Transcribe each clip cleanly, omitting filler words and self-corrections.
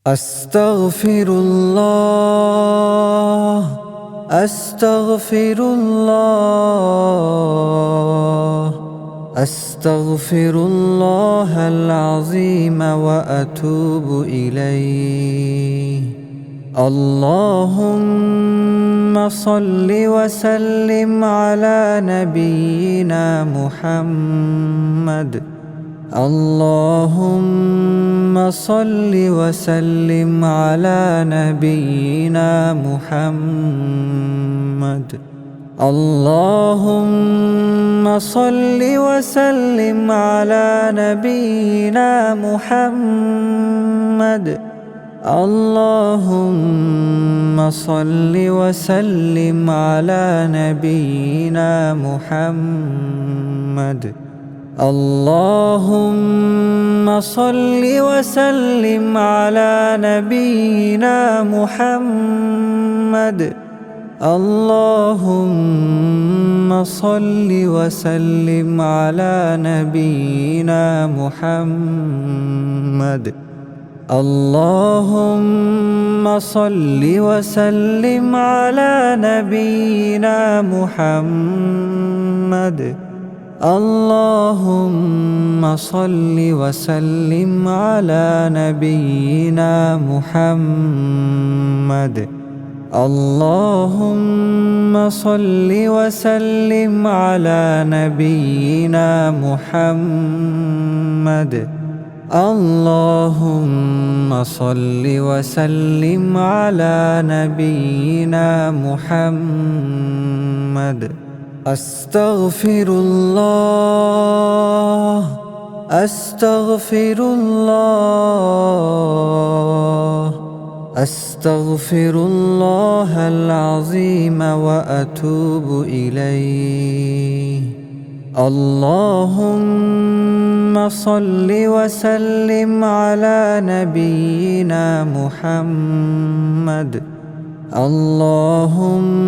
আস্তাগফিরুল্লাহ আস্তাগফিরুল্লাহ আস্তাগফিরুল্লাহাল আযীম ওয়া আতুবু ইলাইহি আল্লাহুম্মা সাল্লি ওয়া সাল্লিম আলা নাবিয়িনা মুহাম্মদ اللهم صل وسلم على نبينا محمد اللهم صل وسلم على نبينا محمد اللهم صل وسلم على نبينا محمد اللهم صل وسلم على نبينا محمد اللهم صل وسلم على نبينا محمد اللهم صل وسلم على نبينا محمد اللهم صل وسلم على نبينا محمد اللهم صل وسلم على نبينا محمد اللهم صل وسلم على نبينا محمد أستغفرullah أستغفرullah أستغفرullah العظيم وأتوب إليه اللهم صل وسلم على نبينا محمد اللهم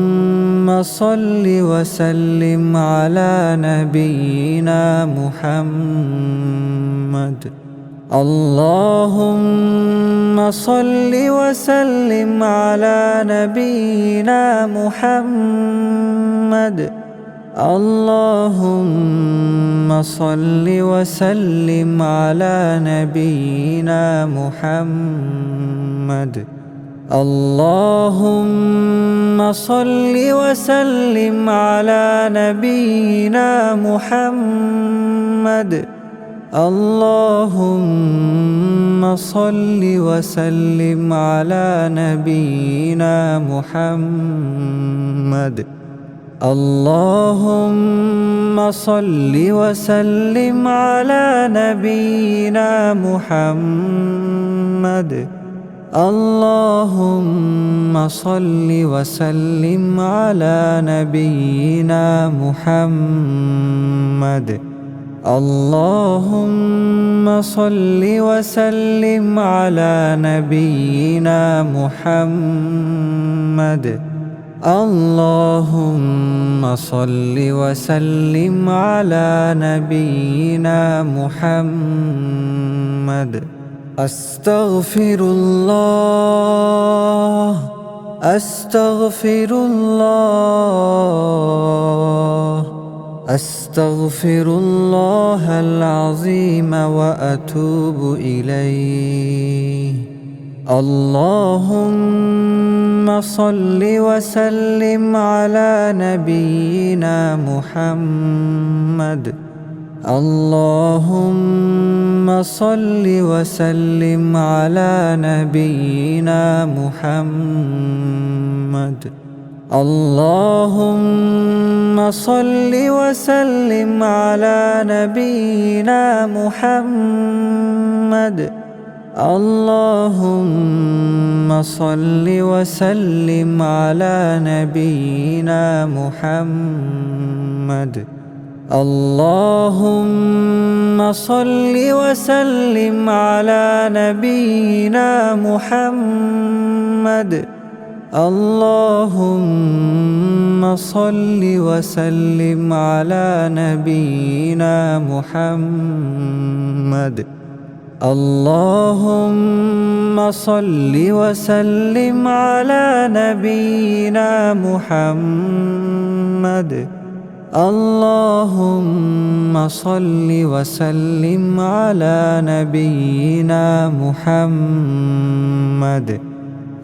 صل وسلم على نبينا محمد اللهم صل وسلم على نبينا محمد اللهم صل وسلم على نبينا محمد اللهم صل وسلم على نبينا محمد اللهم صل وسلم على نبينا محمد اللهم صل وسلم على نبينا محمد اللهم صل وسلم على نبينا محمد اللهم صل وسلم على نبينا محمد اللهم صل وسلم على نبينا محمد أستغفرullah أستغفرullah أستغفرullah العظيم وأتوب إليه اللهم صل وسلم على نبينا محمد اللهم صل وسلم على نبينا محمد اللهم صل وسلم على نبينا محمد اللهم صل وسلم على نبينا محمد اللهم صل وسلم على نبينا محمد اللهم صل وسلم على نبينا محمد اللهم صل وسلم على نبينا محمد. اللهم صل وسلم على نبينا محمد.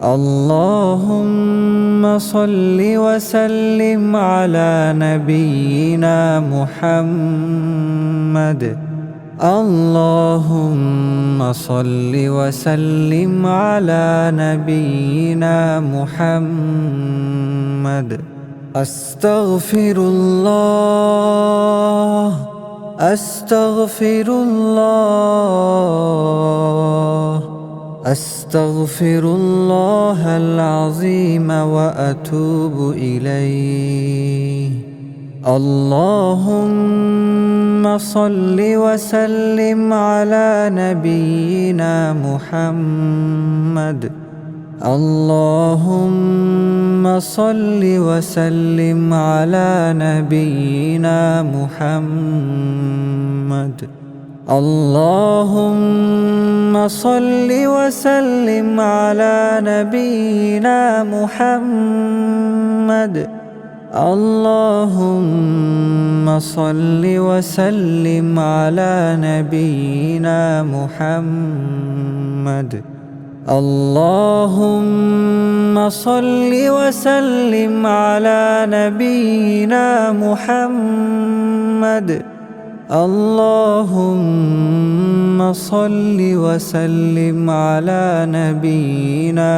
اللهم صل وسلم على نبينا محمد. اللهم صل وسلم على نبينا محمد. أستغفر الله أستغفر الله أستغفر الله العظيم وأتوب إليه. اللهم صل وسلم على نبينا محمد. اللهم صل وسلم على نبينا محمد. اللهم صل وسلم على نبينا محمد. اللهم صل وسلم على نبينا محمد. اللهم صل وسلم على نبينا محمد. اللهم صل وسلم على نبينا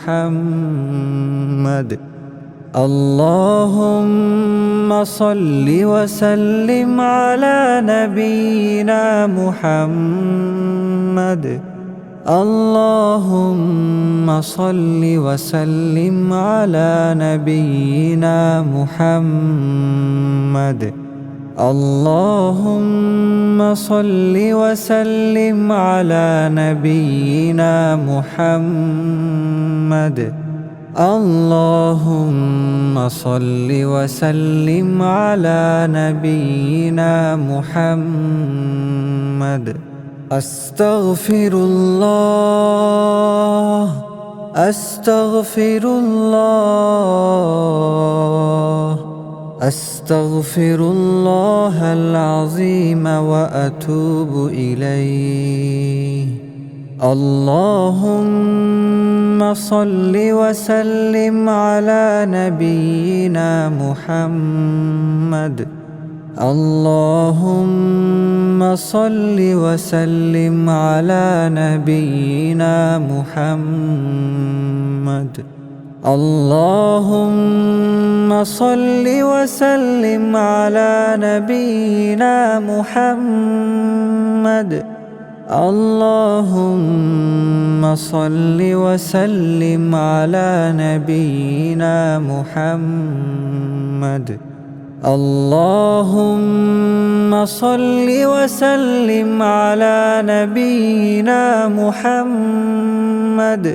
محمد. اللهم صل وسلم على نبينا محمد. اللهم صل وسلم على نبينا محمد. اللهم صل وسلم على نبينا محمد. اللهم صل وسلم على نبينا محمد. أستغفر الله أستغفر الله أستغفر الله العظيم وأتوب إليه. اللهم صل وسلم على نبينا محمد. اللهم صل وسلم على نبينا محمد. اللهم صل وسلم على نبينا محمد. اللهم صل وسلم على نبينا محمد. اللهم صل وسلم على نبينا محمد.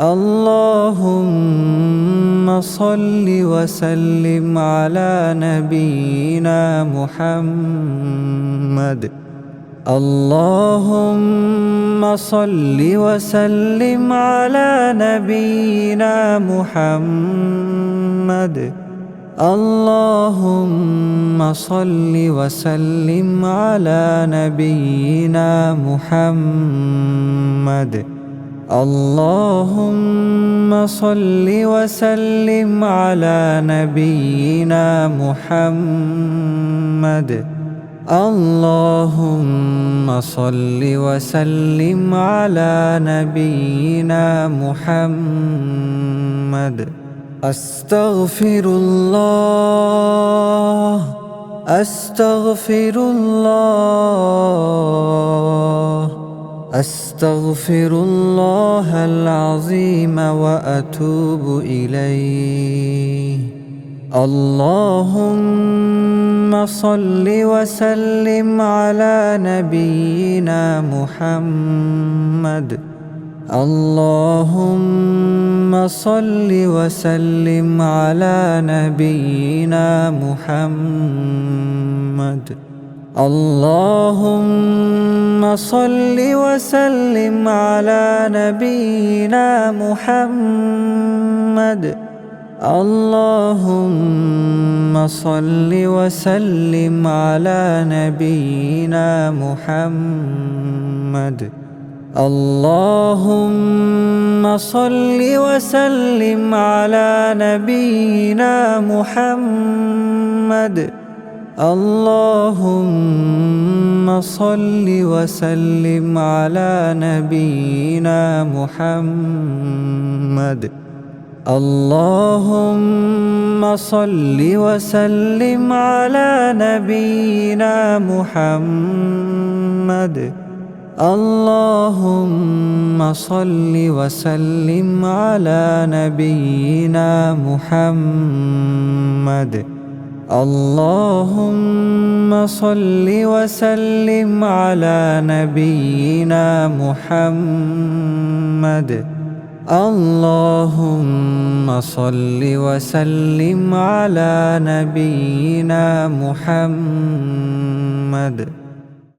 اللهم صل وسلم على نبينا محمد. اللهم صل وسلم على نبينا محمد. اللهم صل وسلم على نبينا محمد. اللهم صل وسلم على نبينا محمد. اللهم صل وسلم على نبينا محمد. أستغفر الله أستغفر الله أستغفر الله العظيم وأتوب إليه. اللهم صل وسلم على نبينا محمد. اللهم صل وسلم على نبينا محمد. اللهم صل وسلم على نبينا محمد. اللهم صل وسلم على نبينا محمد. اللهم صل وسلم على نبينا محمد. اللهم صل وسلم على نبينا محمد. اللهم صل وسلم على نبينا محمد. اللهم صل وسلم على نبينا محمد. اللهم صل وسلم على نبينا محمد. اللهم صل وسلم على نبينا محمد.